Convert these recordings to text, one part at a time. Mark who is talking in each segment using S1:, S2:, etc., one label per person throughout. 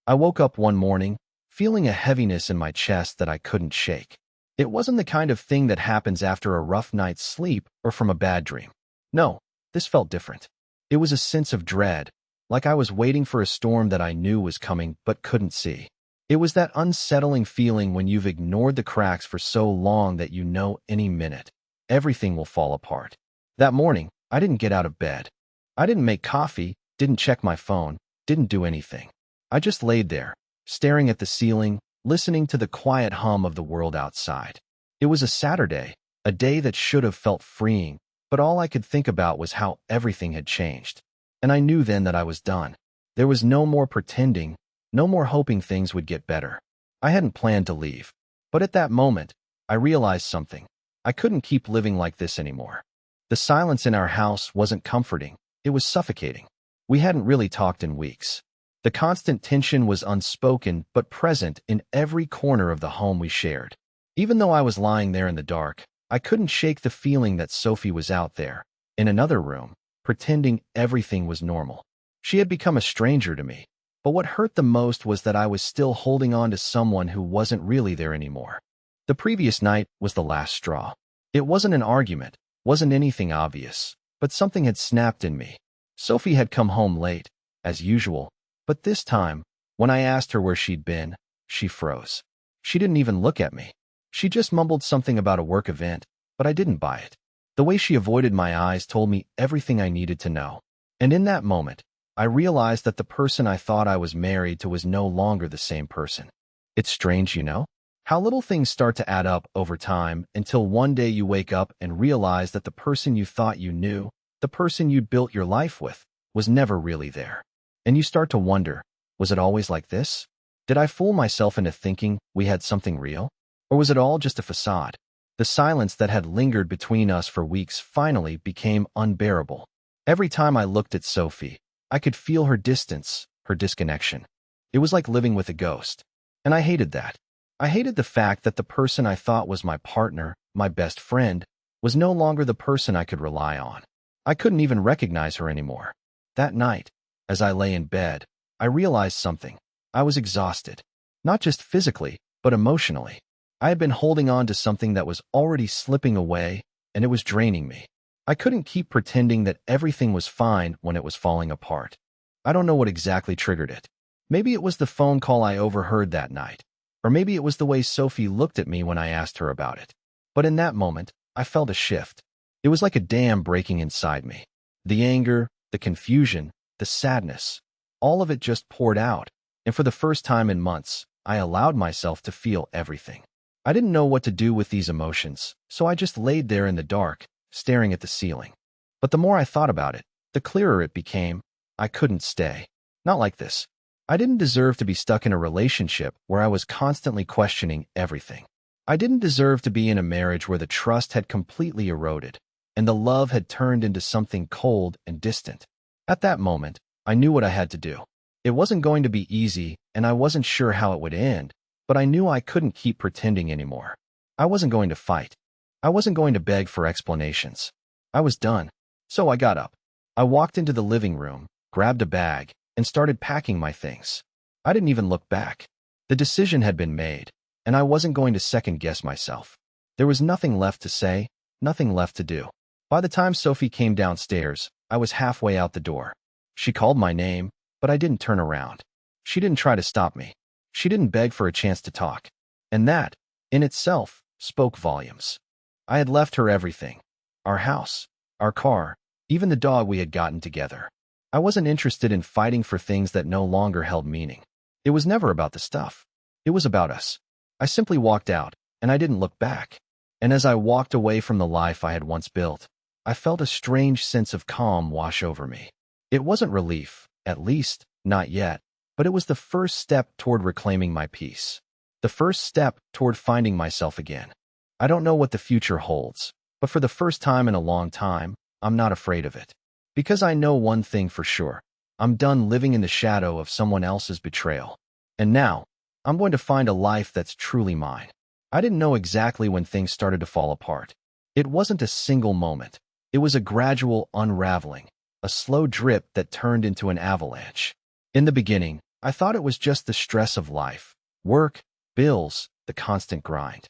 S1: I woke up one morning, feeling a heaviness in my chest that I couldn't shake. It wasn't the kind of thing that happens after a rough night's sleep or from a bad dream. No, this felt different. It was a sense of dread, like I was waiting for a storm that I knew was coming but couldn't see. It was that unsettling feeling when you've ignored the cracks for so long that you know any minute everything will fall apart. That morning, I didn't get out of bed. I didn't make coffee, didn't check my phone, didn't do anything. I just laid there, staring at the ceiling, listening to the quiet hum of the world outside. It was a Saturday, a day that should have felt freeing, but all I could think about was how everything had changed. And I knew then that I was done. There was no more pretending, no more hoping things would get better. I hadn't planned to leave. But at that moment, I realized something. I couldn't keep living like this anymore. The silence in our house wasn't comforting. It was suffocating. We hadn't really talked in weeks. The constant tension was unspoken but present in every corner of the home we shared. Even though I was lying there in the dark, I couldn't shake the feeling that Sophie was out there, in another room, pretending everything was normal. She had become a stranger to me, but what hurt the most was that I was still holding on to someone who wasn't really there anymore. The previous night was the last straw. It wasn't an argument, wasn't anything obvious, but something had snapped in me. Sophie had come home late, as usual, but this time, when I asked her where she'd been, she froze. She didn't even look at me. She just mumbled something about a work event, but I didn't buy it. The way she avoided my eyes told me everything I needed to know. And in that moment, I realized that the person I thought I was married to was no longer the same person. It's strange, you know? How little things start to add up over time until one day you wake up and realize that the person you thought you knew, the person you'd built your life with, was never really there. And you start to wonder, was it always like this? Did I fool myself into thinking we had something real? Or was it all just a facade? The silence that had lingered between us for weeks finally became unbearable. Every time I looked at Sophie, I could feel her distance, her disconnection. It was like living with a ghost. And I hated that. I hated the fact that the person I thought was my partner, my best friend, was no longer the person I could rely on. I couldn't even recognize her anymore. That night, as I lay in bed, I realized something. I was exhausted. Not just physically, but emotionally. I had been holding on to something that was already slipping away, and it was draining me. I couldn't keep pretending that everything was fine when it was falling apart. I don't know what exactly triggered it. Maybe it was the phone call I overheard that night. Or maybe it was the way Sophie looked at me when I asked her about it. But in that moment, I felt a shift. It was like a dam breaking inside me. The anger, the confusion, the sadness, all of it just poured out. And for the first time in months, I allowed myself to feel everything. I didn't know what to do with these emotions, so I just laid there in the dark, staring at the ceiling. But the more I thought about it, the clearer it became. I couldn't stay. Not like this. I didn't deserve to be stuck in a relationship where I was constantly questioning everything. I didn't deserve to be in a marriage where the trust had completely eroded, and the love had turned into something cold and distant. At that moment, I knew what I had to do. It wasn't going to be easy, and I wasn't sure how it would end, but I knew I couldn't keep pretending anymore. I wasn't going to fight. I wasn't going to beg for explanations. I was done. So I got up. I walked into the living room, grabbed a bag, and started packing my things. I didn't even look back. The decision had been made, and I wasn't going to second-guess myself. There was nothing left to say, nothing left to do. By the time Sophie came downstairs, I was halfway out the door. She called my name, but I didn't turn around. She didn't try to stop me. She didn't beg for a chance to talk. And that, in itself, spoke volumes. I had left her everything. Our house, our car, even the dog we had gotten together. I wasn't interested in fighting for things that no longer held meaning. It was never about the stuff. It was about us. I simply walked out, and I didn't look back. And as I walked away from the life I had once built, I felt a strange sense of calm wash over me. It wasn't relief, at least, not yet, but it was the first step toward reclaiming my peace. The first step toward finding myself again. I don't know what the future holds, but for the first time in a long time, I'm not afraid of it. Because I know one thing for sure. I'm done living in the shadow of someone else's betrayal. And now, I'm going to find a life that's truly mine. I didn't know exactly when things started to fall apart. It wasn't a single moment. It was a gradual unraveling, a slow drip that turned into an avalanche. In the beginning, I thought it was just the stress of life, work, bills, the constant grind.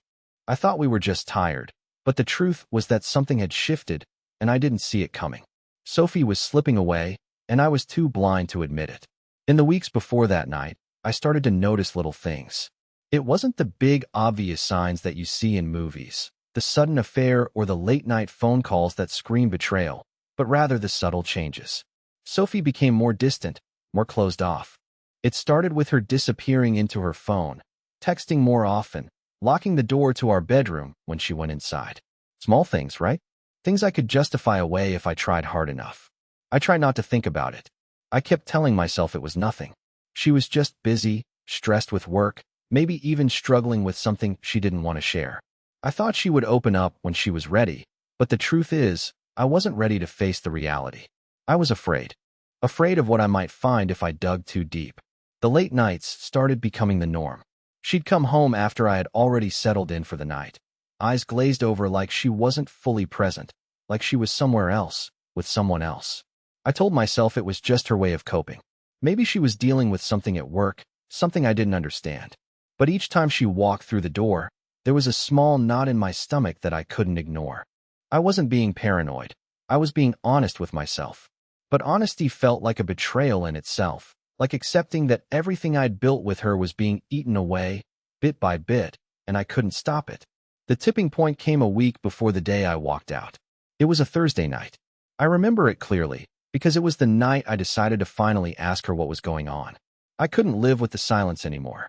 S1: I thought we were just tired, but the truth was that something had shifted, and I didn't see it coming. Sophie was slipping away, and I was too blind to admit it. In the weeks before that night, I started to notice little things. It wasn't the big, obvious signs that you see in movies, the sudden affair or the late-night phone calls that scream betrayal, but rather the subtle changes. Sophie became more distant, more closed off. It started with her disappearing into her phone, texting more often, locking the door to our bedroom when she went inside. Small things, right? Things I could justify away if I tried hard enough. I tried not to think about it. I kept telling myself it was nothing. She was just busy, stressed with work, maybe even struggling with something she didn't want to share. I thought she would open up when she was ready, but the truth is, I wasn't ready to face the reality. I was afraid. Afraid of what I might find if I dug too deep. The late nights started becoming the norm. She'd come home after I had already settled in for the night. Eyes glazed over like she wasn't fully present, like she was somewhere else, with someone else. I told myself it was just her way of coping. Maybe she was dealing with something at work, something I didn't understand. But each time she walked through the door, there was a small knot in my stomach that I couldn't ignore. I wasn't being paranoid. I was being honest with myself. But honesty felt like a betrayal in itself, like accepting that everything I'd built with her was being eaten away, bit by bit, and I couldn't stop it. The tipping point came a week before the day I walked out. It was a Thursday night. I remember it clearly, because it was the night I decided to finally ask her what was going on. I couldn't live with the silence anymore.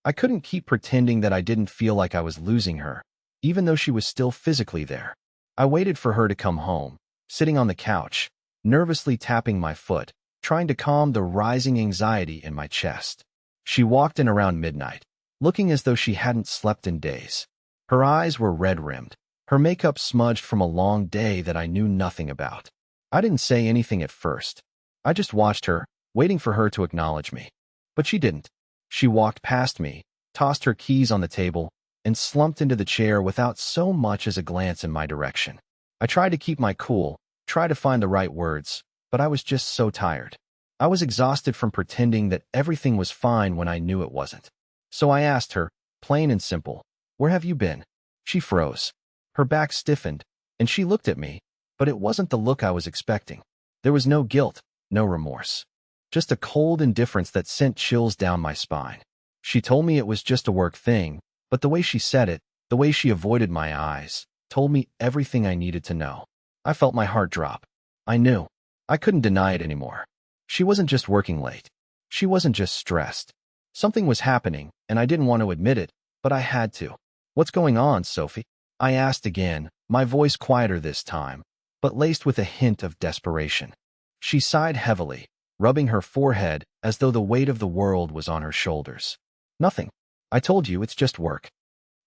S1: I couldn't keep pretending that I didn't feel like I was losing her, even though she was still physically there. I waited for her to come home, sitting on the couch, nervously tapping my foot, trying to calm the rising anxiety in my chest. She walked in around midnight, looking as though she hadn't slept in days. Her eyes were red-rimmed, her makeup smudged from a long day that I knew nothing about. I didn't say anything at first. I just watched her, waiting for her to acknowledge me. But she didn't. She walked past me, tossed her keys on the table, and slumped into the chair without so much as a glance in my direction. I tried to keep my cool, tried to find the right words, but I was just so tired. I was exhausted from pretending that everything was fine when I knew it wasn't. So I asked her, plain and simple, "Where have you been?" She froze. Her back stiffened, and she looked at me, but it wasn't the look I was expecting. There was no guilt, no remorse. Just a cold indifference that sent chills down my spine. She told me it was just a work thing, but the way she said it, the way she avoided my eyes, told me everything I needed to know. I felt my heart drop. I knew. I couldn't deny it anymore. She wasn't just working late. She wasn't just stressed. Something was happening, and I didn't want to admit it, but I had to. "What's going on, Sophie?" I asked again, my voice quieter this time, but laced with a hint of desperation. She sighed heavily, rubbing her forehead as though the weight of the world was on her shoulders. "Nothing. I told you, it's just work."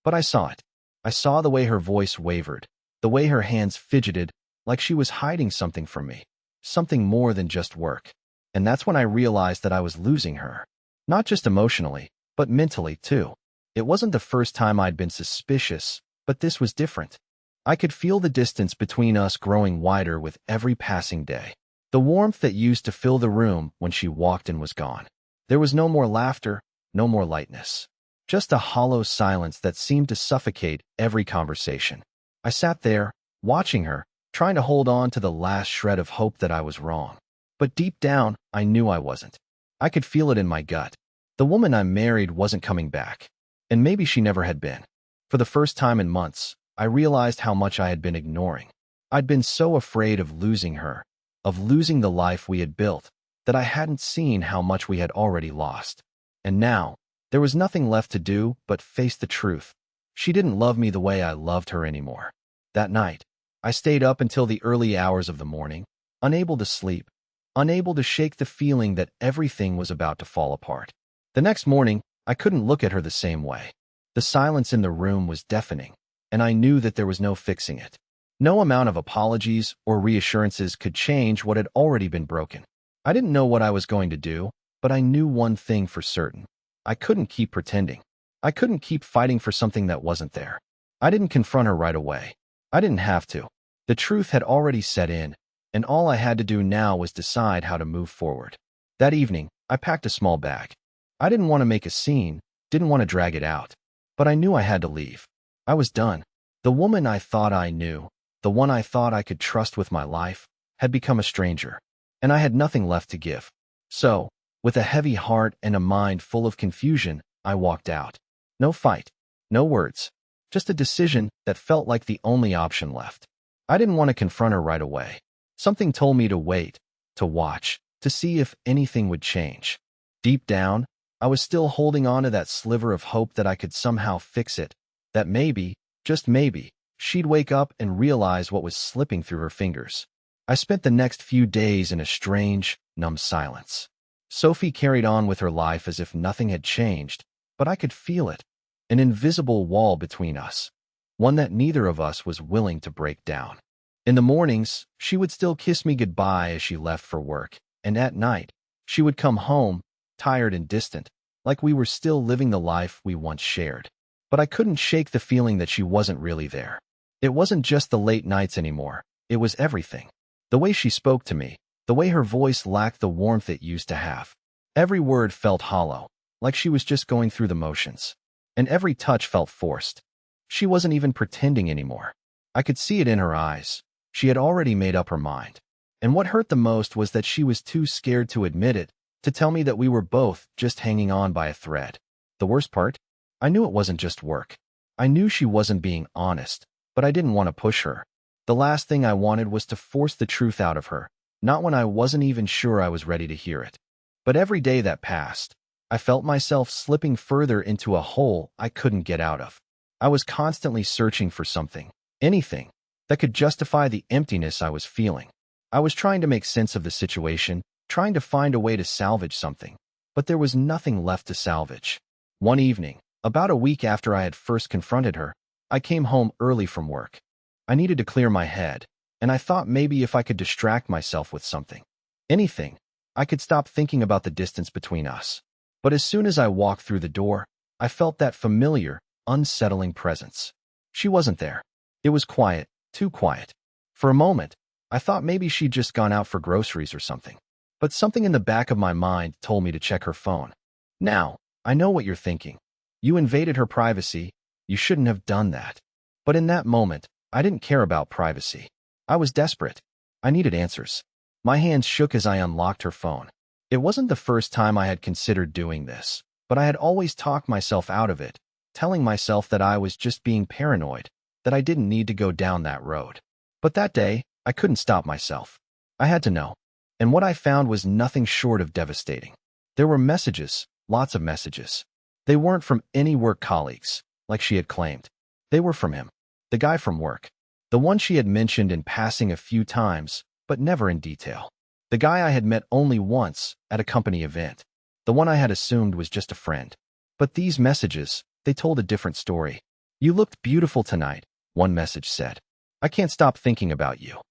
S1: But I saw it. I saw the way her voice wavered, the way her hands fidgeted, like she was hiding something from me, something more than just work. And that's when I realized that I was losing her. Not just emotionally, but mentally too. It wasn't the first time I'd been suspicious, but this was different. I could feel the distance between us growing wider with every passing day. The warmth that used to fill the room when she walked in was gone. There was no more laughter, no more lightness. Just a hollow silence that seemed to suffocate every conversation. I sat there, watching her, trying to hold on to the last shred of hope that I was wrong. But deep down, I knew I wasn't. I could feel it in my gut. The woman I married wasn't coming back. And maybe she never had been. For the first time in months, I realized how much I had been ignoring. I'd been so afraid of losing her, of losing the life we had built, that I hadn't seen how much we had already lost. And now, there was nothing left to do but face the truth. She didn't love me the way I loved her anymore. That night, I stayed up until the early hours of the morning, unable to sleep, unable to shake the feeling that everything was about to fall apart. The next morning, I couldn't look at her the same way. The silence in the room was deafening, and I knew that there was no fixing it. No amount of apologies or reassurances could change what had already been broken. I didn't know what I was going to do, but I knew one thing for certain. I couldn't keep pretending. I couldn't keep fighting for something that wasn't there. I didn't confront her right away. I didn't have to. The truth had already set in, and all I had to do now was decide how to move forward. That evening, I packed a small bag. I didn't want to make a scene, didn't want to drag it out. But I knew I had to leave. I was done. The woman I thought I knew, the one I thought I could trust with my life, had become a stranger. And I had nothing left to give. So, with a heavy heart and a mind full of confusion, I walked out. No fight. No words. Just a decision that felt like the only option left. I didn't want to confront her right away. Something told me to wait, to watch, to see if anything would change. Deep down, I was still holding on to that sliver of hope that I could somehow fix it, that maybe, just maybe, she'd wake up and realize what was slipping through her fingers. I spent the next few days in a strange, numb silence. Sophie carried on with her life as if nothing had changed, but I could feel it, an invisible wall between us, one that neither of us was willing to break down. In the mornings, she would still kiss me goodbye as she left for work, and at night, she would come home, tired and distant, like we were still living the life we once shared. But I couldn't shake the feeling that she wasn't really there. It wasn't just the late nights anymore, it was everything. The way she spoke to me, the way her voice lacked the warmth it used to have. Every word felt hollow, like she was just going through the motions. And every touch felt forced. She wasn't even pretending anymore. I could see it in her eyes. She had already made up her mind. And what hurt the most was that she was too scared to admit it, to tell me that we were both just hanging on by a thread. The worst part? I knew it wasn't just work. I knew she wasn't being honest, but I didn't want to push her. The last thing I wanted was to force the truth out of her, not when I wasn't even sure I was ready to hear it. But every day that passed, I felt myself slipping further into a hole I couldn't get out of. I was constantly searching for something, anything, that could justify the emptiness I was feeling. I was trying to make sense of the situation, trying to find a way to salvage something, but there was nothing left to salvage. One evening, about a week after I had first confronted her, I came home early from work. I needed to clear my head, and I thought maybe if I could distract myself with something, anything, I could stop thinking about the distance between us. But as soon as I walked through the door, I felt that familiar, unsettling presence. She wasn't there. It was quiet, too quiet. For a moment, I thought maybe she'd just gone out for groceries or something. But something in the back of my mind told me to check her phone. Now, I know what you're thinking. You invaded her privacy. You shouldn't have done that. But in that moment, I didn't care about privacy. I was desperate. I needed answers. My hands shook as I unlocked her phone. It wasn't the first time I had considered doing this, but I had always talked myself out of it, telling myself that I was just being paranoid, that I didn't need to go down that road. But that day, I couldn't stop myself. I had to know. And what I found was nothing short of devastating. There were messages, lots of messages. They weren't from any work colleagues, like she had claimed. They were from him, the guy from work, the one she had mentioned in passing a few times, but never in detail. The guy I had met only once, at a company event. The one I had assumed was just a friend. But these messages, they told a different story. You looked beautiful tonight, one message said. I can't stop thinking about you.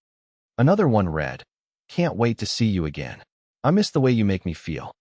S1: Another one read, can't wait to see you again. I miss the way you make me feel.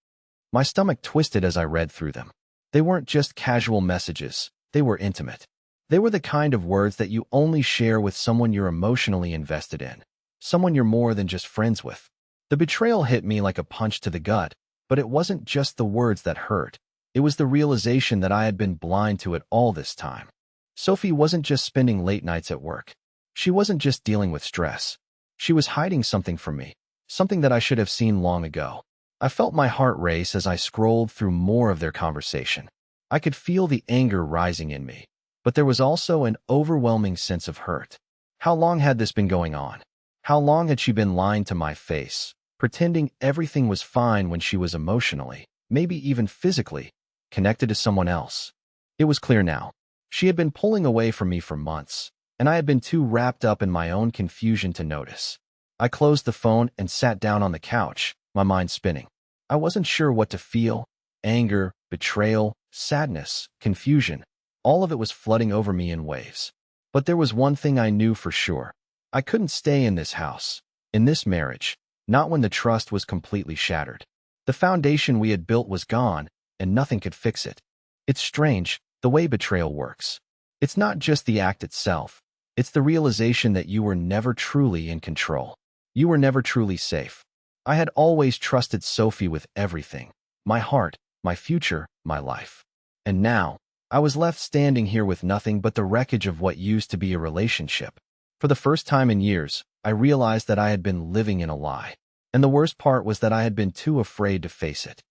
S1: My stomach twisted as I read through them. They weren't just casual messages, they were intimate. They were the kind of words that you only share with someone you're emotionally invested in, someone you're more than just friends with. The betrayal hit me like a punch to the gut, but it wasn't just the words that hurt. It was the realization that I had been blind to it all this time. Sophie wasn't just spending late nights at work. She wasn't just dealing with stress. She was hiding something from me, something that I should have seen long ago. I felt my heart race as I scrolled through more of their conversation. I could feel the anger rising in me, but there was also an overwhelming sense of hurt. How long had this been going on? How long had she been lying to my face, pretending everything was fine when she was emotionally, maybe even physically, connected to someone else? It was clear now. She had been pulling away from me for months, and I had been too wrapped up in my own confusion to notice. I closed the phone and sat down on the couch, my mind spinning. I wasn't sure what to feel. Anger, betrayal, sadness, confusion. All of it was flooding over me in waves. But there was one thing I knew for sure. I couldn't stay in this house, in this marriage, not when the trust was completely shattered. The foundation we had built was gone, and nothing could fix it. It's strange, the way betrayal works. It's not just the act itself. It's the realization that you were never truly in control. You were never truly safe. I had always trusted Sophie with everything. My heart, my future, my life. And now, I was left standing here with nothing but the wreckage of what used to be a relationship. For the first time in years, I realized that I had been living in a lie. And the worst part was that I had been too afraid to face it.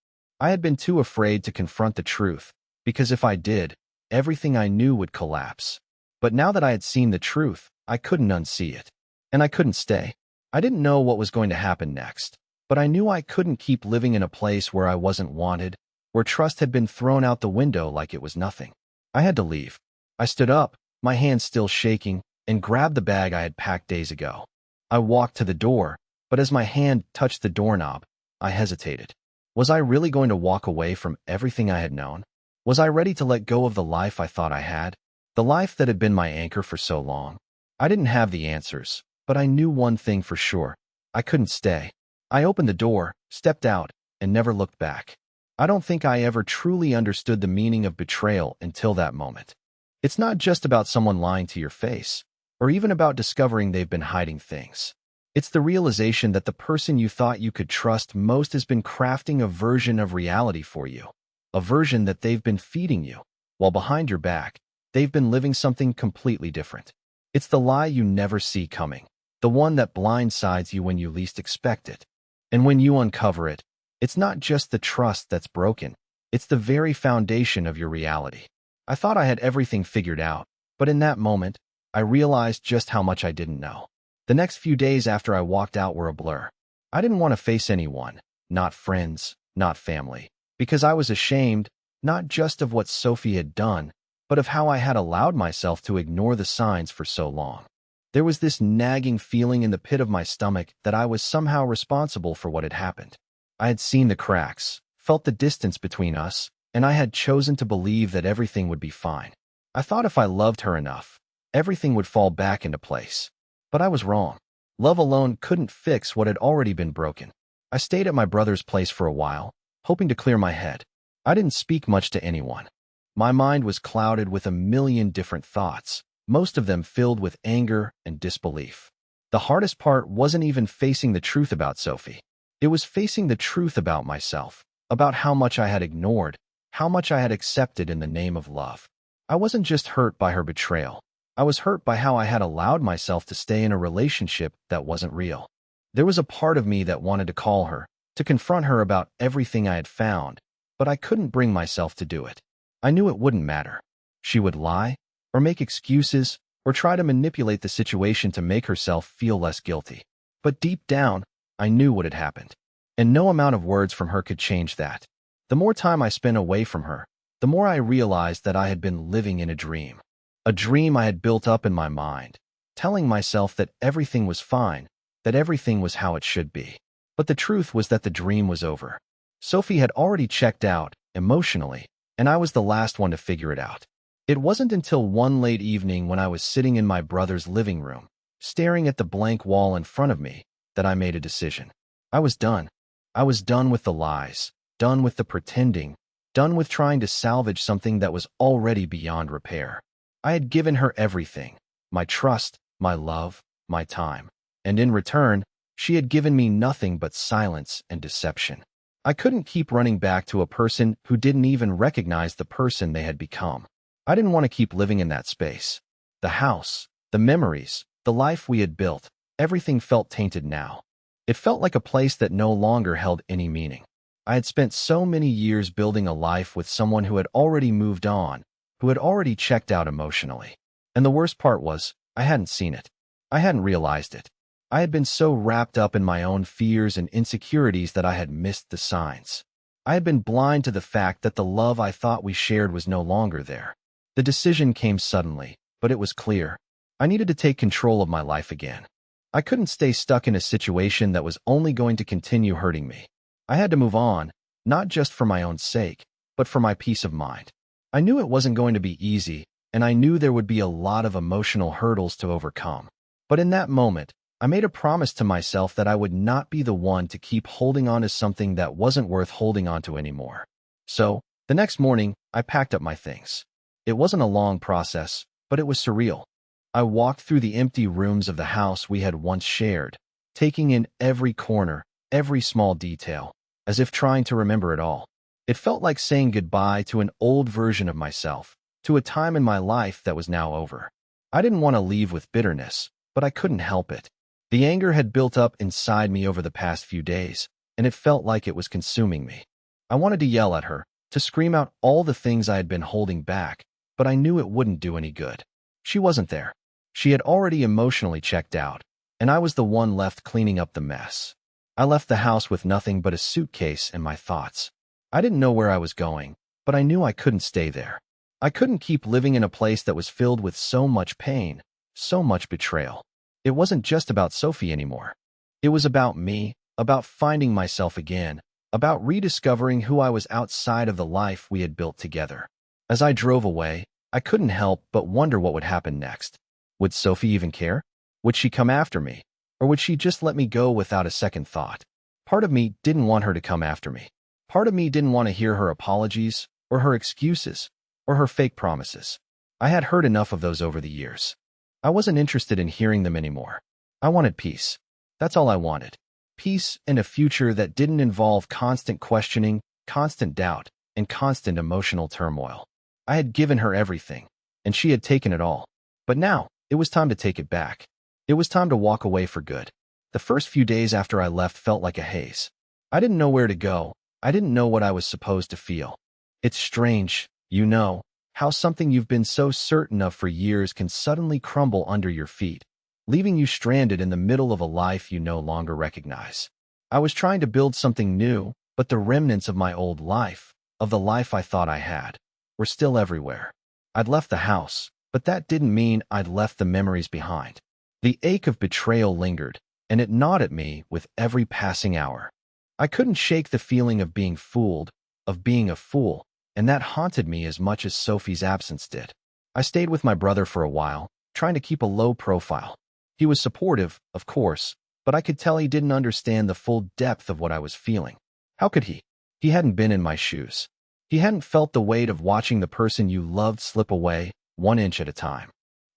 S1: I had been too afraid to confront the truth, because if I did, everything I knew would collapse. But now that I had seen the truth, I couldn't unsee it. And I couldn't stay. I didn't know what was going to happen next, but I knew I couldn't keep living in a place where I wasn't wanted, where trust had been thrown out the window like it was nothing. I had to leave. I stood up, my hands still shaking, and grabbed the bag I had packed days ago. I walked to the door, but as my hand touched the doorknob, I hesitated. Was I really going to walk away from everything I had known? Was I ready to let go of the life I thought I had? The life that had been my anchor for so long? I didn't have the answers, but I knew one thing for sure. I couldn't stay. I opened the door, stepped out, and never looked back. I don't think I ever truly understood the meaning of betrayal until that moment. It's not just about someone lying to your face, or even about discovering they've been hiding things. It's the realization that the person you thought you could trust most has been crafting a version of reality for you, a version that they've been feeding you, while behind your back, they've been living something completely different. It's the lie you never see coming, the one that blindsides you when you least expect it. And when you uncover it, it's not just the trust that's broken, it's the very foundation of your reality. I thought I had everything figured out, but in that moment, I realized just how much I didn't know. The next few days after I walked out were a blur. I didn't want to face anyone, not friends, not family, because I was ashamed, not just of what Sophie had done, but of how I had allowed myself to ignore the signs for so long. There was this nagging feeling in the pit of my stomach that I was somehow responsible for what had happened. I had seen the cracks, felt the distance between us, and I had chosen to believe that everything would be fine. I thought if I loved her enough, everything would fall back into place. But I was wrong. Love alone couldn't fix what had already been broken. I stayed at my brother's place for a while, hoping to clear my head. I didn't speak much to anyone. My mind was clouded with a million different thoughts, most of them filled with anger and disbelief. The hardest part wasn't even facing the truth about Sophie. It was facing the truth about myself, about how much I had ignored, how much I had accepted in the name of love. I wasn't just hurt by her betrayal. I was hurt by how I had allowed myself to stay in a relationship that wasn't real. There was a part of me that wanted to call her, to confront her about everything I had found, but I couldn't bring myself to do it. I knew it wouldn't matter. She would lie, or make excuses, or try to manipulate the situation to make herself feel less guilty. But deep down, I knew what had happened. And no amount of words from her could change that. The more time I spent away from her, the more I realized that I had been living in a dream. A dream I had built up in my mind, telling myself that everything was fine, that everything was how it should be. But the truth was that the dream was over. Sophie had already checked out, emotionally, and I was the last one to figure it out. It wasn't until one late evening when I was sitting in my brother's living room, staring at the blank wall in front of me, that I made a decision. I was done. I was done with the lies, done with the pretending, done with trying to salvage something that was already beyond repair. I had given her everything, my trust, my love, my time. And in return, she had given me nothing but silence and deception. I couldn't keep running back to a person who didn't even recognize the person they had become. I didn't want to keep living in that space. The house, the memories, the life we had built, everything felt tainted now. It felt like a place that no longer held any meaning. I had spent so many years building a life with someone who had already moved on, who had already checked out emotionally. And the worst part was, I hadn't seen it. I hadn't realized it. I had been so wrapped up in my own fears and insecurities that I had missed the signs. I had been blind to the fact that the love I thought we shared was no longer there. The decision came suddenly, but it was clear. I needed to take control of my life again. I couldn't stay stuck in a situation that was only going to continue hurting me. I had to move on, not just for my own sake, but for my peace of mind. I knew it wasn't going to be easy, and I knew there would be a lot of emotional hurdles to overcome. But in that moment, I made a promise to myself that I would not be the one to keep holding on to something that wasn't worth holding on to anymore. So, the next morning, I packed up my things. It wasn't a long process, but it was surreal. I walked through the empty rooms of the house we had once shared, taking in every corner, every small detail, as if trying to remember it all. It felt like saying goodbye to an old version of myself, to a time in my life that was now over. I didn't want to leave with bitterness, but I couldn't help it. The anger had built up inside me over the past few days, and it felt like it was consuming me. I wanted to yell at her, to scream out all the things I had been holding back, but I knew it wouldn't do any good. She wasn't there. She had already emotionally checked out, and I was the one left cleaning up the mess. I left the house with nothing but a suitcase and my thoughts. I didn't know where I was going, but I knew I couldn't stay there. I couldn't keep living in a place that was filled with so much pain, so much betrayal. It wasn't just about Sophie anymore. It was about me, about finding myself again, about rediscovering who I was outside of the life we had built together. As I drove away, I couldn't help but wonder what would happen next. Would Sophie even care? Would she come after me? Or would she just let me go without a second thought? Part of me didn't want her to come after me. Part of me didn't want to hear her apologies, or her excuses, or her fake promises. I had heard enough of those over the years. I wasn't interested in hearing them anymore. I wanted peace. That's all I wanted. Peace and a future that didn't involve constant questioning, constant doubt, and constant emotional turmoil. I had given her everything, and she had taken it all. But now, it was time to take it back. It was time to walk away for good. The first few days after I left felt like a haze. I didn't know where to go. I didn't know what I was supposed to feel. It's strange, you know, how something you've been so certain of for years can suddenly crumble under your feet, leaving you stranded in the middle of a life you no longer recognize. I was trying to build something new, but the remnants of my old life, of the life I thought I had, were still everywhere. I'd left the house, but that didn't mean I'd left the memories behind. The ache of betrayal lingered, and it gnawed at me with every passing hour. I couldn't shake the feeling of being fooled, of being a fool, and that haunted me as much as Sophie's absence did. I stayed with my brother for a while, trying to keep a low profile. He was supportive, of course, but I could tell he didn't understand the full depth of what I was feeling. How could he? He hadn't been in my shoes. He hadn't felt the weight of watching the person you loved slip away, 1 inch at a time.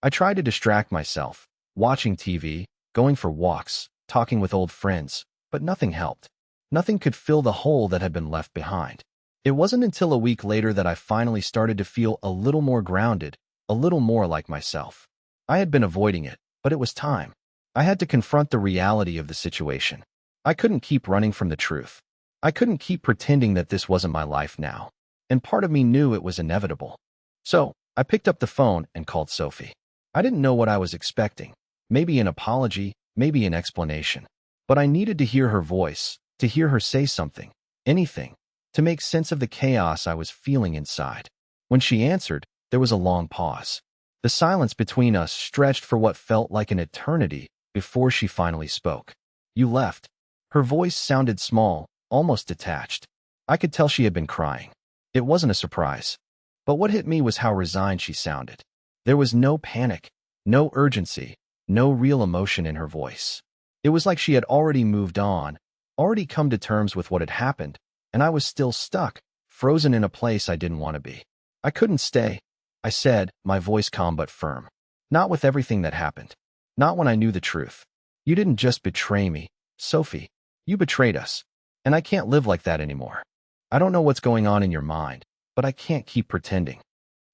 S1: I tried to distract myself, watching TV, going for walks, talking with old friends, but nothing helped. Nothing could fill the hole that had been left behind. It wasn't until a week later that I finally started to feel a little more grounded, a little more like myself. I had been avoiding it, but it was time. I had to confront the reality of the situation. I couldn't keep running from the truth. I couldn't keep pretending that this wasn't my life now. And part of me knew it was inevitable. So, I picked up the phone and called Sophie. I didn't know what I was expecting. Maybe an apology, maybe an explanation. But I needed to hear her voice, to hear her say something, anything, to make sense of the chaos I was feeling inside. When she answered, there was a long pause. The silence between us stretched for what felt like an eternity before she finally spoke. "You left." Her voice sounded small, almost detached. I could tell she had been crying. It wasn't a surprise. But what hit me was how resigned she sounded. There was no panic, no urgency, no real emotion in her voice. It was like she had already moved on, already come to terms with what had happened, and I was still stuck, frozen in a place I didn't want to be. "I couldn't stay," I said, my voice calm but firm. "Not with everything that happened. Not when I knew the truth. You didn't just betray me, Sophie. You betrayed us. And I can't live like that anymore. I don't know what's going on in your mind, but I can't keep pretending."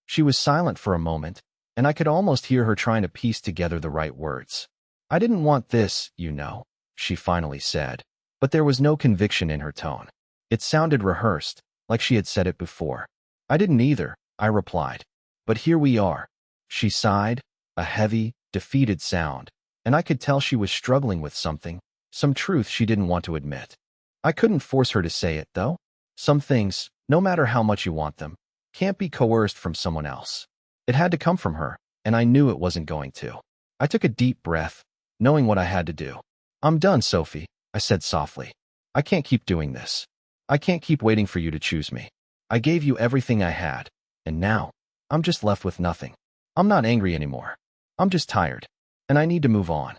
S1: She was silent for a moment, and I could almost hear her trying to piece together the right words. "I didn't want this, you know," she finally said, but there was no conviction in her tone. It sounded rehearsed, like she had said it before. "I didn't either," I replied. "But here we are." She sighed, a heavy, defeated sound, and I could tell she was struggling with something, some truth she didn't want to admit. I couldn't force her to say it, though. Some things, no matter how much you want them, can't be coerced from someone else. It had to come from her, and I knew it wasn't going to. I took a deep breath, knowing what I had to do. "I'm done, Sophie," I said softly. "I can't keep doing this. I can't keep waiting for you to choose me. I gave you everything I had, and now, I'm just left with nothing. I'm not angry anymore. I'm just tired, and I need to move on."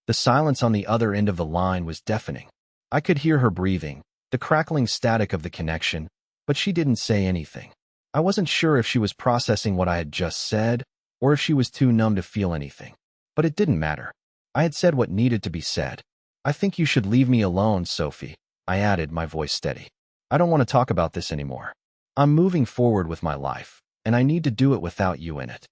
S1: The silence on the other end of the line was deafening. I could hear her breathing, the crackling static of the connection, but she didn't say anything. I wasn't sure if she was processing what I had just said, or if she was too numb to feel anything. But it didn't matter. I had said what needed to be said. "I think you should leave me alone, Sophie," I added, my voice steady. I don't want to talk about this anymore. I'm moving forward with my life, and I need to do it without you in it."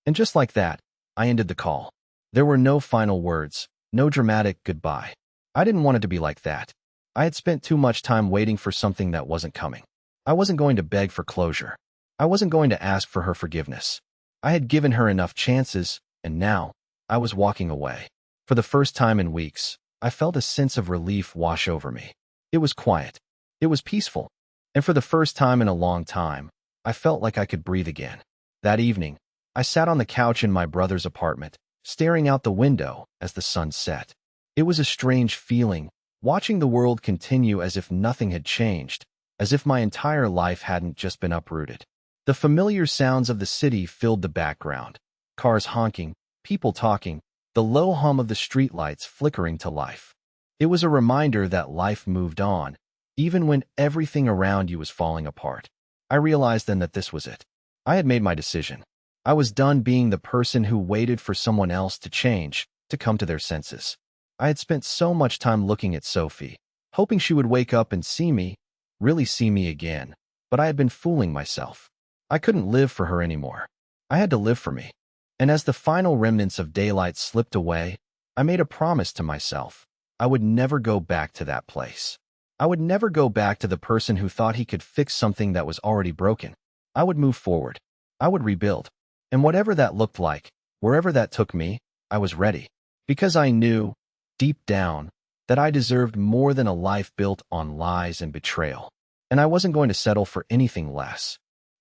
S1: And just like that, I ended the call. There were no final words, no dramatic goodbye. I didn't want it to be like that. I had spent too much time waiting for something that wasn't coming. I wasn't going to beg for closure. I wasn't going to ask for her forgiveness. I had given her enough chances, and now I was walking away. For the first time in weeks, I felt a sense of relief wash over me. It was quiet. It was peaceful. And for the first time in a long time, I felt like I could breathe again. That evening, I sat on the couch in my brother's apartment, staring out the window as the sun set. It was a strange feeling, watching the world continue as if nothing had changed, as if my entire life hadn't just been uprooted. The familiar sounds of the city filled the background. Cars honking, people talking, the low hum of the streetlights flickering to life. It was a reminder that life moved on, even when everything around you was falling apart. I realized then that this was it. I had made my decision. I was done being the person who waited for someone else to change, to come to their senses. I had spent so much time looking at Sophie, hoping she would wake up and see me, really see me again, but I had been fooling myself. I couldn't live for her anymore. I had to live for me. And as the final remnants of daylight slipped away, I made a promise to myself. I would never go back to that place. I would never go back to the person who thought he could fix something that was already broken. I would move forward. I would rebuild. And whatever that looked like, wherever that took me, I was ready. Because I knew, deep down, that I deserved more than a life built on lies and betrayal. And I wasn't going to settle for anything less.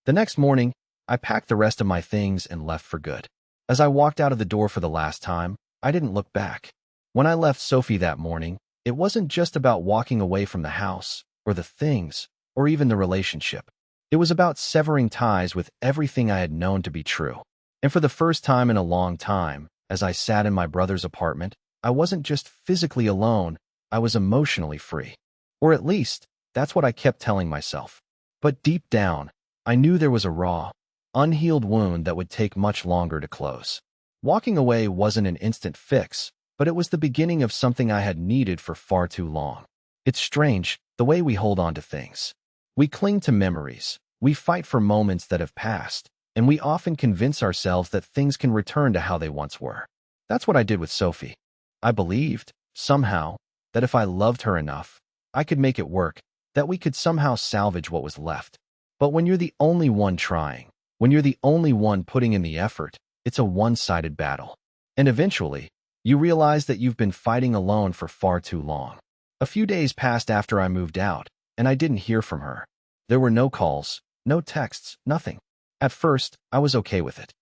S1: The next morning, I packed the rest of my things and left for good. As I walked out of the door for the last time, I didn't look back. When I left Sophie that morning, it wasn't just about walking away from the house, or the things, or even the relationship. It was about severing ties with everything I had known to be true. And for the first time in a long time, as I sat in my brother's apartment, I wasn't just physically alone, I was emotionally free. Or at least, that's what I kept telling myself. But deep down, I knew there was a raw, unhealed wound that would take much longer to close. Walking away wasn't an instant fix, but it was the beginning of something I had needed for far too long. It's strange, the way we hold on to things. We cling to memories, we fight for moments that have passed, and we often convince ourselves that things can return to how they once were. That's what I did with Sophie. I believed, somehow, that if I loved her enough, I could make it work, that we could somehow salvage what was left. But when you're the only one trying, when you're the only one putting in the effort, it's a one-sided battle. And eventually, you realize that you've been fighting alone for far too long. A few days passed after I moved out, and I didn't hear from her. There were no calls, no texts, nothing. At first, I was okay with it.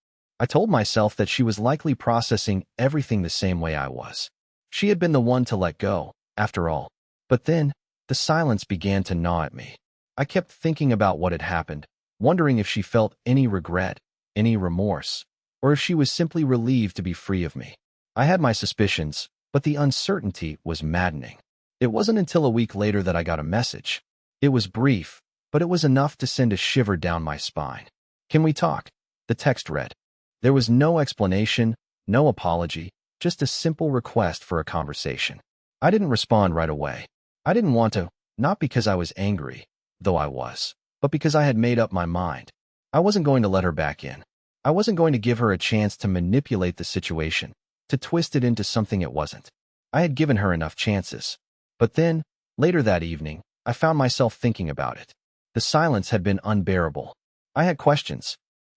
S1: I told myself that she was likely processing everything the same way I was. She had been the one to let go, after all. But then, the silence began to gnaw at me. I kept thinking about what had happened, wondering if she felt any regret, any remorse, or if she was simply relieved to be free of me. I had my suspicions, but the uncertainty was maddening. It wasn't until a week later that I got a message. It was brief, but it was enough to send a shiver down my spine. "Can we talk?" The text read. There was no explanation, no apology, just a simple request for a conversation. I didn't respond right away. I didn't want to, not because I was angry, though I was, but because I had made up my mind. I wasn't going to let her back in. I wasn't going to give her a chance to manipulate the situation, to twist it into something it wasn't. I had given her enough chances. But then, later that evening, I found myself thinking about it. The silence had been unbearable. I had questions.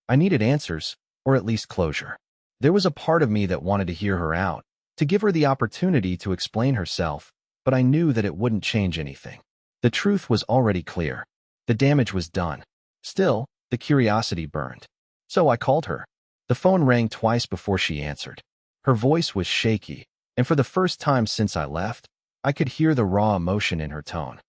S1: I needed answers, or at least closure. There was a part of me that wanted to hear her out, to give her the opportunity to explain herself, but I knew that it wouldn't change anything. The truth was already clear. The damage was done. Still, the curiosity burned. So I called her. The phone rang twice before she answered. Her voice was shaky, and for the first time since I left, I could hear the raw emotion in her tone.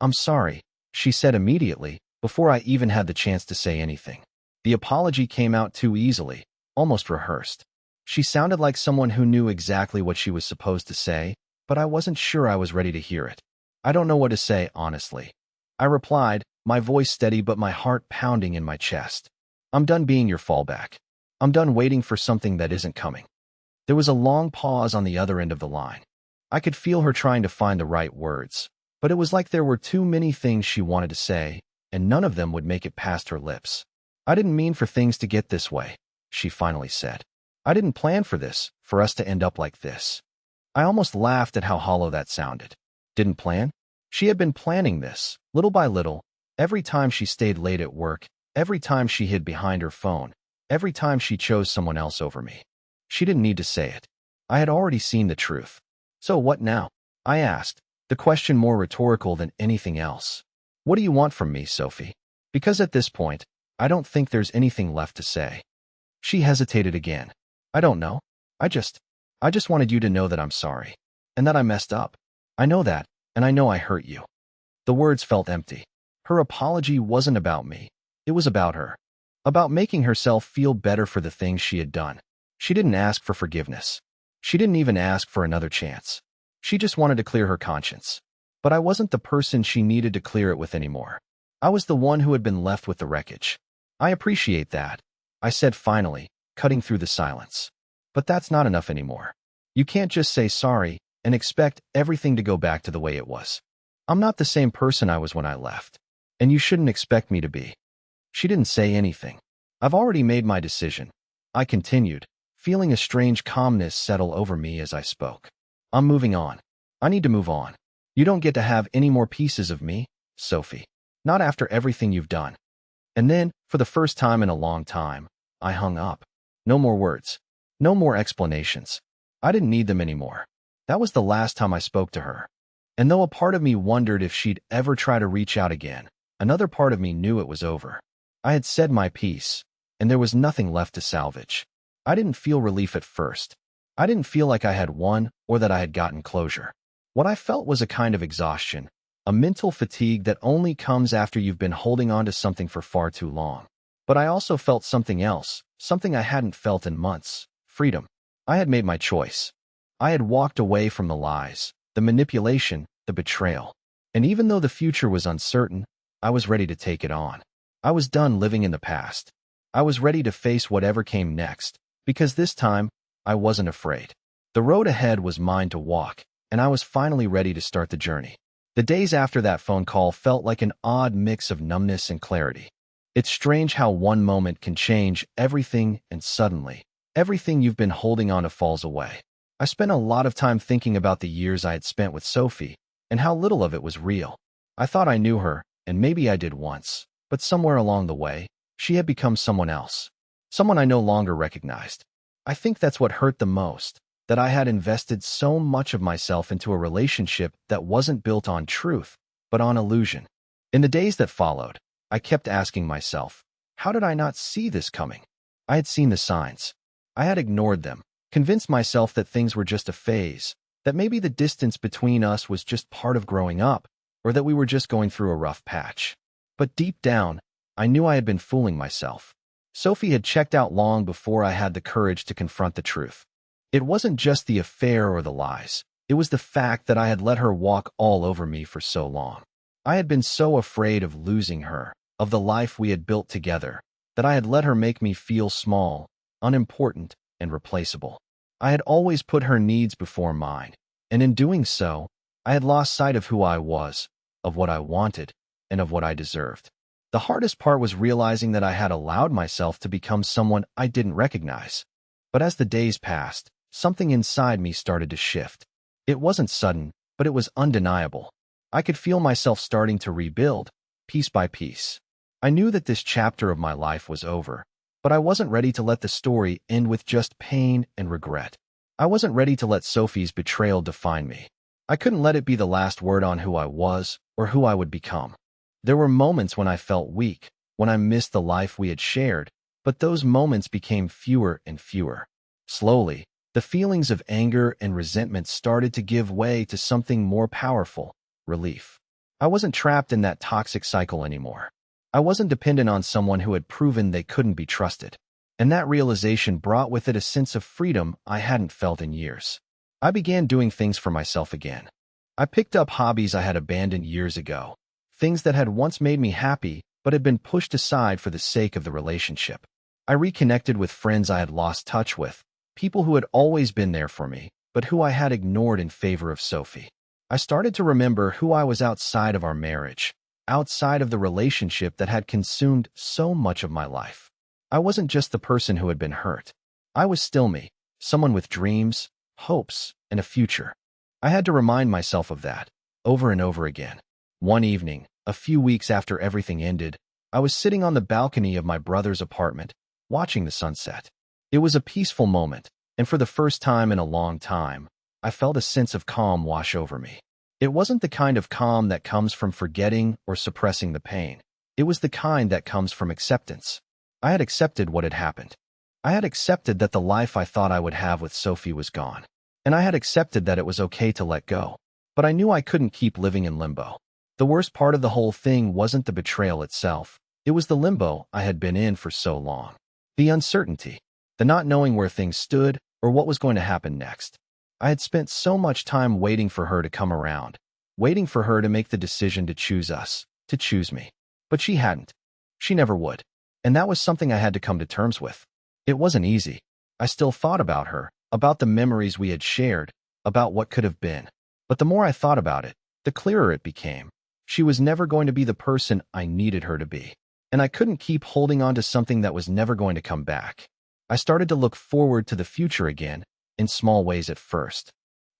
S1: "I'm sorry," she said immediately, before I even had the chance to say anything. The apology came out too easily, almost rehearsed. She sounded like someone who knew exactly what she was supposed to say, but I wasn't sure I was ready to hear it. "I don't know what to say, honestly." I replied, my voice steady but my heart pounding in my chest. "I'm done being your fallback. I'm done waiting for something that isn't coming." There was a long pause on the other end of the line. I could feel her trying to find the right words, But it was like there were too many things she wanted to say, and none of them would make it past her lips. I didn't mean for things to get this way, she finally said. I didn't plan for this, for us to end up like this. I almost laughed at how hollow that sounded. Didn't plan? She had been planning this, little by little, every time she stayed late at work, every time she hid behind her phone, every time she chose someone else over me. She didn't need to say it. I had already seen the truth. So what now? I asked, the question more rhetorical than anything else. What do you want from me, Sophie? Because at this point, I don't think there's anything left to say. She hesitated again. I don't know. I just wanted you to know that I'm sorry. And that I messed up. I know that, and I know I hurt you. The words felt empty. Her apology wasn't about me. It was about her. About making herself feel better for the things she had done. She didn't ask for forgiveness. She didn't even ask for another chance. She just wanted to clear her conscience. But I wasn't the person she needed to clear it with anymore. I was the one who had been left with the wreckage. I appreciate that, I said finally, cutting through the silence. But that's not enough anymore. You can't just say sorry and expect everything to go back to the way it was. I'm not the same person I was when I left, and you shouldn't expect me to be. She didn't say anything. I've already made my decision, I continued, feeling a strange calmness settle over me as I spoke. I'm moving on. I need to move on. You don't get to have any more pieces of me, Sophie. Not after everything you've done. And then, for the first time in a long time, I hung up. No more words. No more explanations. I didn't need them anymore. That was the last time I spoke to her. And though a part of me wondered if she'd ever try to reach out again, another part of me knew it was over. I had said my piece, and there was nothing left to salvage. I didn't feel relief at first. I didn't feel like I had won or that I had gotten closure. What I felt was a kind of exhaustion, a mental fatigue that only comes after you've been holding on to something for far too long. But I also felt something else, something I hadn't felt in months: freedom. I had made my choice. I had walked away from the lies, the manipulation, the betrayal. And even though the future was uncertain, I was ready to take it on. I was done living in the past. I was ready to face whatever came next, because this time, I wasn't afraid. The road ahead was mine to walk, and I was finally ready to start the journey. The days after that phone call felt like an odd mix of numbness and clarity. It's strange how one moment can change everything, and suddenly, everything you've been holding on to falls away. I spent a lot of time thinking about the years I had spent with Sophie, and how little of it was real. I thought I knew her, and maybe I did once, but somewhere along the way, she had become someone else. Someone I no longer recognized. I think that's what hurt the most, that I had invested so much of myself into a relationship that wasn't built on truth, but on illusion. In the days that followed, I kept asking myself, how did I not see this coming? I had seen the signs. I had ignored them, convinced myself that things were just a phase, that maybe the distance between us was just part of growing up, or that we were just going through a rough patch. But deep down, I knew I had been fooling myself. Sophie had checked out long before I had the courage to confront the truth. It wasn't just the affair or the lies. It was the fact that I had let her walk all over me for so long. I had been so afraid of losing her, of the life we had built together, that I had let her make me feel small, unimportant, and replaceable. I had always put her needs before mine, and in doing so, I had lost sight of who I was, of what I wanted, and of what I deserved. The hardest part was realizing that I had allowed myself to become someone I didn't recognize. But as the days passed, something inside me started to shift. It wasn't sudden, but it was undeniable. I could feel myself starting to rebuild, piece by piece. I knew that this chapter of my life was over, but I wasn't ready to let the story end with just pain and regret. I wasn't ready to let Sophie's betrayal define me. I couldn't let it be the last word on who I was or who I would become. There were moments when I felt weak, when I missed the life we had shared, but those moments became fewer and fewer. Slowly, the feelings of anger and resentment started to give way to something more powerful: relief. I wasn't trapped in that toxic cycle anymore. I wasn't dependent on someone who had proven they couldn't be trusted. And that realization brought with it a sense of freedom I hadn't felt in years. I began doing things for myself again. I picked up hobbies I had abandoned years ago. Things that had once made me happy, but had been pushed aside for the sake of the relationship. I reconnected with friends I had lost touch with, people who had always been there for me, but who I had ignored in favor of Sophie. I started to remember who I was outside of our marriage, outside of the relationship that had consumed so much of my life. I wasn't just the person who had been hurt. I was still me, someone with dreams, hopes, and a future. I had to remind myself of that, over and over again. One evening, a few weeks after everything ended, I was sitting on the balcony of my brother's apartment, watching the sunset. It was a peaceful moment, and for the first time in a long time, I felt a sense of calm wash over me. It wasn't the kind of calm that comes from forgetting or suppressing the pain. It was the kind that comes from acceptance. I had accepted what had happened. I had accepted that the life I thought I would have with Sophie was gone. And I had accepted that it was okay to let go. But I knew I couldn't keep living in limbo. The worst part of the whole thing wasn't the betrayal itself. It was the limbo I had been in for so long. The uncertainty, the not knowing where things stood or what was going to happen next. I had spent so much time waiting for her to come around, waiting for her to make the decision to choose us, to choose me. But she hadn't. She never would. And that was something I had to come to terms with. It wasn't easy. I still thought about her, about the memories we had shared, about what could have been. But the more I thought about it, the clearer it became. She was never going to be the person I needed her to be. And I couldn't keep holding on to something that was never going to come back. I started to look forward to the future again, in small ways at first.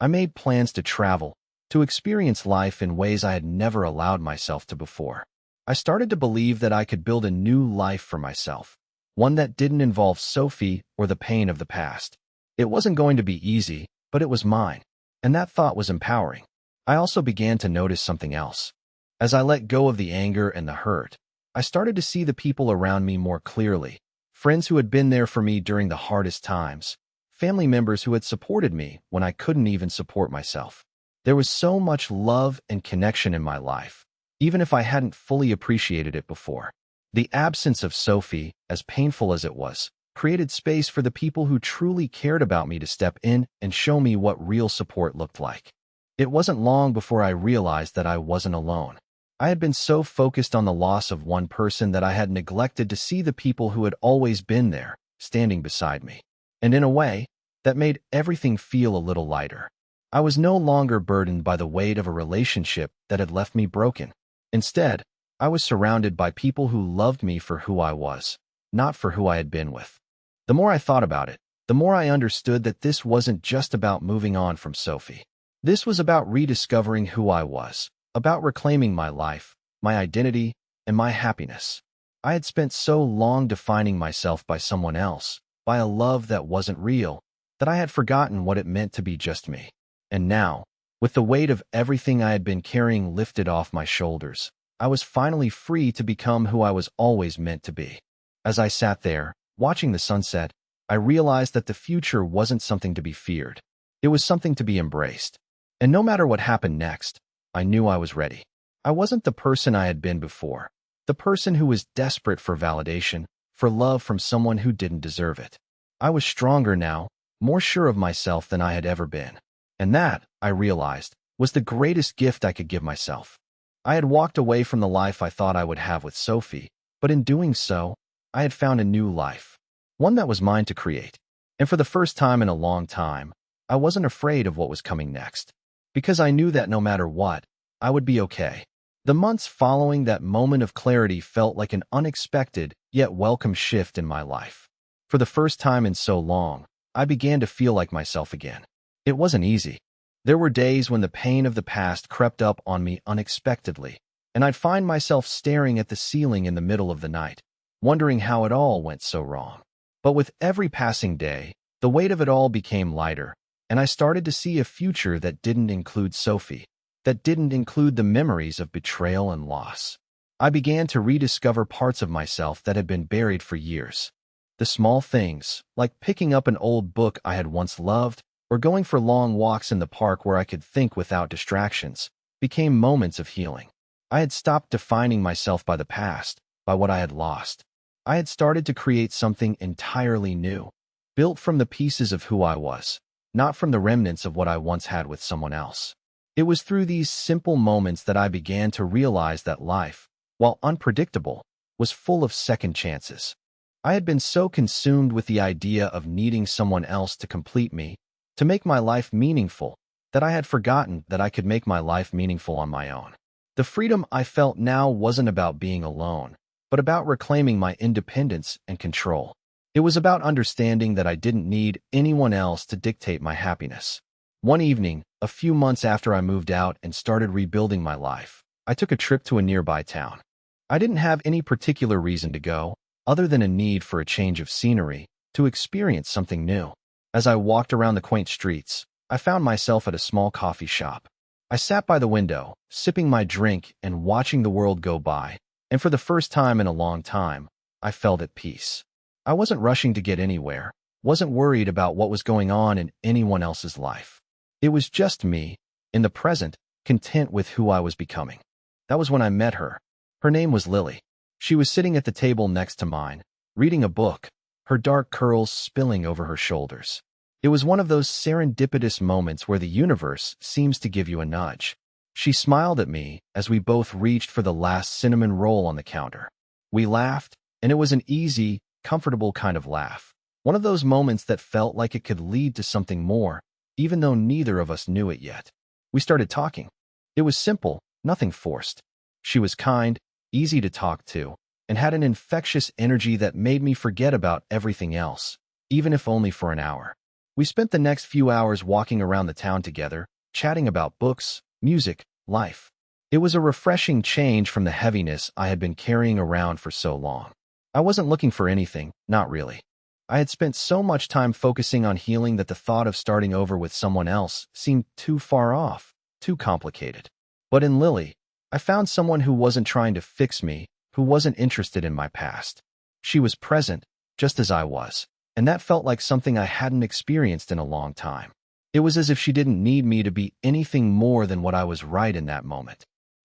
S1: I made plans to travel, to experience life in ways I had never allowed myself to before. I started to believe that I could build a new life for myself, one that didn't involve Sophie or the pain of the past. It wasn't going to be easy, but it was mine, and that thought was empowering. I also began to notice something else. As I let go of the anger and the hurt, I started to see the people around me more clearly, friends who had been there for me during the hardest times, family members who had supported me when I couldn't even support myself. There was so much love and connection in my life, even if I hadn't fully appreciated it before. The absence of Sophie, as painful as it was, created space for the people who truly cared about me to step in and show me what real support looked like. It wasn't long before I realized that I wasn't alone. I had been so focused on the loss of one person that I had neglected to see the people who had always been there, standing beside me. And in a way, that made everything feel a little lighter. I was no longer burdened by the weight of a relationship that had left me broken. Instead, I was surrounded by people who loved me for who I was, not for who I had been with. The more I thought about it, the more I understood that this wasn't just about moving on from Sophie. This was about rediscovering who I was, about reclaiming my life, my identity, and my happiness. I had spent so long defining myself by someone else, by a love that wasn't real, that I had forgotten what it meant to be just me. And now, with the weight of everything I had been carrying lifted off my shoulders, I was finally free to become who I was always meant to be. As I sat there, watching the sunset, I realized that the future wasn't something to be feared. It was something to be embraced. And no matter what happened next, I knew I was ready. I wasn't the person I had been before, the person who was desperate for validation, for love from someone who didn't deserve it. I was stronger now, more sure of myself than I had ever been. And that, I realized, was the greatest gift I could give myself. I had walked away from the life I thought I would have with Sophie, but in doing so, I had found a new life, one that was mine to create. And for the first time in a long time, I wasn't afraid of what was coming next, because I knew that no matter what, I would be okay. The months following that moment of clarity felt like an unexpected yet welcome shift in my life. For the first time in so long, I began to feel like myself again. It wasn't easy. There were days when the pain of the past crept up on me unexpectedly, and I'd find myself staring at the ceiling in the middle of the night, wondering how it all went so wrong. But with every passing day, the weight of it all became lighter, and I started to see a future that didn't include Sophie, that didn't include the memories of betrayal and loss. I began to rediscover parts of myself that had been buried for years. The small things, like picking up an old book I had once loved, or going for long walks in the park where I could think without distractions, became moments of healing. I had stopped defining myself by the past, by what I had lost. I had started to create something entirely new, built from the pieces of who I was, not from the remnants of what I once had with someone else. It was through these simple moments that I began to realize that life, while unpredictable, was full of second chances. I had been so consumed with the idea of needing someone else to complete me, to make my life meaningful, that I had forgotten that I could make my life meaningful on my own. The freedom I felt now wasn't about being alone, but about reclaiming my independence and control. It was about understanding that I didn't need anyone else to dictate my happiness. One evening, a few months after I moved out and started rebuilding my life, I took a trip to a nearby town. I didn't have any particular reason to go, other than a need for a change of scenery, to experience something new. As I walked around the quaint streets, I found myself at a small coffee shop. I sat by the window, sipping my drink and watching the world go by, and for the first time in a long time, I felt at peace. I wasn't rushing to get anywhere, wasn't worried about what was going on in anyone else's life. It was just me, in the present, content with who I was becoming. That was when I met her. Her name was Lily. She was sitting at the table next to mine, reading a book, her dark curls spilling over her shoulders. It was one of those serendipitous moments where the universe seems to give you a nudge. She smiled at me as we both reached for the last cinnamon roll on the counter. We laughed, and it was an easy, comfortable kind of laugh. One of those moments that felt like it could lead to something more, even though neither of us knew it yet. We started talking. It was simple, nothing forced. She was kind, easy to talk to, and had an infectious energy that made me forget about everything else, even if only for an hour. We spent the next few hours walking around the town together, chatting about books, music, life. It was a refreshing change from the heaviness I had been carrying around for so long. I wasn't looking for anything, not really. I had spent so much time focusing on healing that the thought of starting over with someone else seemed too far off, too complicated. But in Lily, I found someone who wasn't trying to fix me, who wasn't interested in my past. She was present, just as I was, and that felt like something I hadn't experienced in a long time. It was as if she didn't need me to be anything more than what I was right in that moment.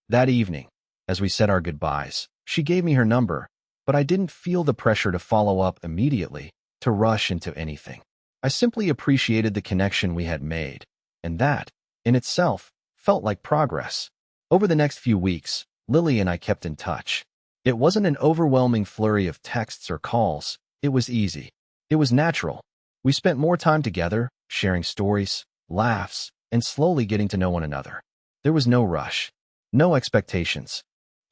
S1: That evening, as we said our goodbyes, she gave me her number, but I didn't feel the pressure to follow up immediately, to rush into anything. I simply appreciated the connection we had made, and that, in itself, felt like progress. Over the next few weeks, Lily and I kept in touch. It wasn't an overwhelming flurry of texts or calls. It was easy. It was natural. We spent more time together, sharing stories, laughs, and slowly getting to know one another. There was no rush, no expectations,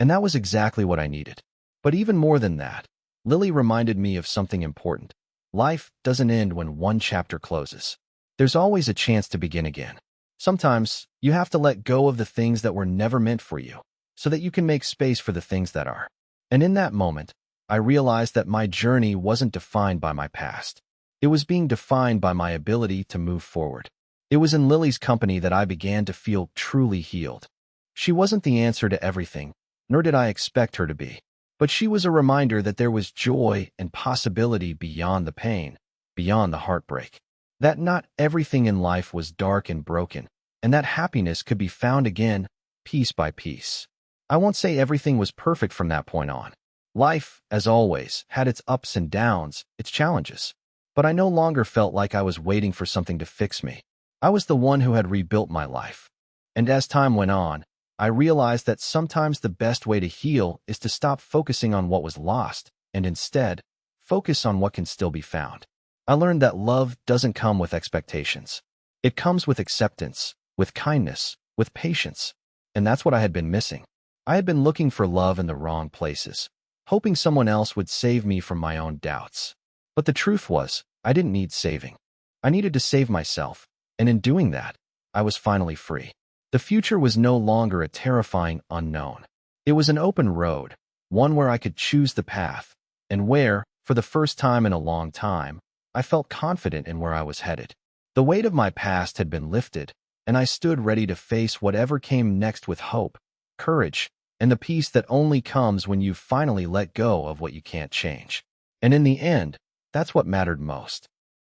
S1: and that was exactly what I needed. But even more than that, Lily reminded me of something important. Life doesn't end when one chapter closes. There's always a chance to begin again. Sometimes, you have to let go of the things that were never meant for you, so that you can make space for the things that are. And in that moment, I realized that my journey wasn't defined by my past. It was being defined by my ability to move forward. It was in Lily's company that I began to feel truly healed. She wasn't the answer to everything, nor did I expect her to be. But she was a reminder that there was joy and possibility beyond the pain, beyond the heartbreak. That not everything in life was dark and broken, and that happiness could be found again, piece by piece. I won't say everything was perfect from that point on. Life, as always, had its ups and downs, its challenges. But I no longer felt like I was waiting for something to fix me. I was the one who had rebuilt my life. And as time went on, I realized that sometimes the best way to heal is to stop focusing on what was lost, and instead, focus on what can still be found. I learned that love doesn't come with expectations. It comes with acceptance, with kindness, with patience. And that's what I had been missing. I had been looking for love in the wrong places, hoping someone else would save me from my own doubts. But the truth was, I didn't need saving. I needed to save myself, and in doing that, I was finally free. The future was no longer a terrifying unknown. It was an open road, one where I could choose the path, and where, for the first time in a long time, I felt confident in where I was headed. The weight of my past had been lifted, and I stood ready to face whatever came next with hope, courage, and the peace that only comes when you finally let go of what you can't change. And in the end, that's what mattered most.